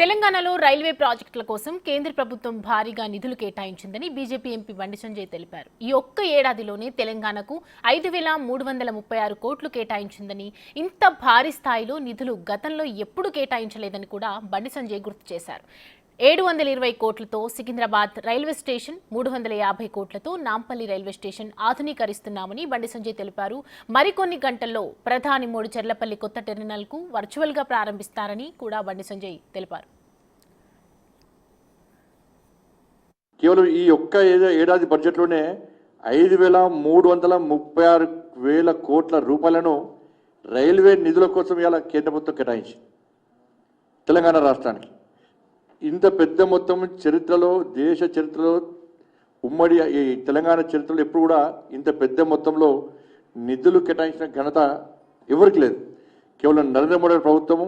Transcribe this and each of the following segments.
తెలంగాణలో రైల్వే ప్రాజెక్టుల కోసం కేంద్ర ప్రభుత్వం భారీగా నిధులు కేటాయించిందని బీజేపీ ఎంపీ బండి సంజయ్ తెలిపారు. ఈ ఒక్క ఏడాదిలోనే తెలంగాణకు 5,336 కోట్లు కేటాయించిందని, ఇంత భారీ స్థాయిలో నిధులు గతంలో ఎప్పుడూ కేటాయించలేదని కూడా బండి సంజయ్ గుర్తు చేశారు. 720 కోట్లతో సికింద్రాబాద్ రైల్వే స్టేషన్, 350 కోట్లతో నాంపల్లి రైల్వే స్టేషన్ ఆధునీకరిస్తున్నామని బండి సంజయ్ తెలిపారు. మరికొన్ని గంటల్లో ప్రధాని మోడీ చెర్లపల్లి కొత్త టెర్మినల్కు వర్చువల్గా ప్రారంభిస్తారని కూడా బండి సంజయ్ తెలిపారు. కేవలం ఈ ఒక్క ఏడాది బడ్జెట్లోనే 5,336 కోట్ల రూపాయలను రైల్వే నిధుల కోసం ఇలా కేంద్ర ప్రభుత్వం కేటాయించి తెలంగాణ రాష్ట్రానికి ఇంత పెద్ద మొత్తం చరిత్రలో, దేశ చరిత్రలో, ఉమ్మడి ఈ తెలంగాణ చరిత్రలో ఎప్పుడు కూడా ఇంత పెద్ద మొత్తంలో నిధులు కేటాయించిన ఘనత ఎవరికి లేదు. కేవలం నరేంద్ర మోడీ ప్రభుత్వము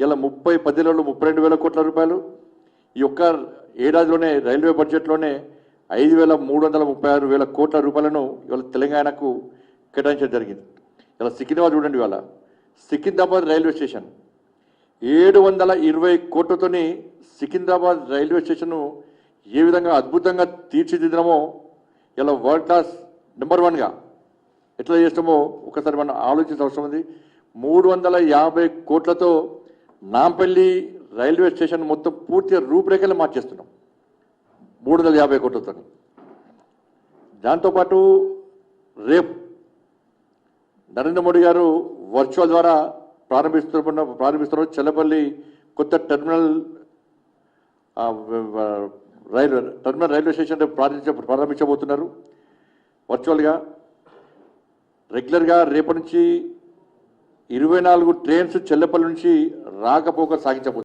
ఇలా 10 నెలల్లో 32,000 కోట్ల రూపాయలు, ఈ ఒక్క ఏడాదిలోనే రైల్వే బడ్జెట్లోనే 5,336 కోట్ల రూపాయలను ఇవాళ తెలంగాణకు కేటాయించడం జరిగింది. ఇలా సికింద్రాబాద్ చూడండి, ఇవాళ సికింద్రాబాద్ రైల్వే స్టేషన్ 720 కోట్లతోని సికింద్రాబాద్ రైల్వే స్టేషన్ను ఏ విధంగా అద్భుతంగా తీర్చిదిద్దామో, ఇలా వరల్డ్ క్లాస్ నెంబర్ 1గా ఎట్లా చేస్తామో ఒకసారి మనం ఆలోచించాల్సిన అవసరం ఉంది. 350 కోట్లతో నాంపల్లి రైల్వే స్టేషన్ మొత్తం పూర్తిగా రూపురేఖలు మార్చేస్తున్నాం 350 కోట్లతో. దాంతోపాటు రేపు నరేంద్ర మోడీ గారు వర్చువల్ ద్వారా ప్రారంభిస్తున్న చెల్లపల్లి కొత్త టెర్మినల్ రైల్వే స్టేషన్ ప్రారంభించబోతున్నారు వర్చువల్గా. రెగ్యులర్గా రేపటి నుంచి 24 ట్రైన్స్ చెల్లపల్లి నుంచి రాకపోక సాగించబోతున్నారు.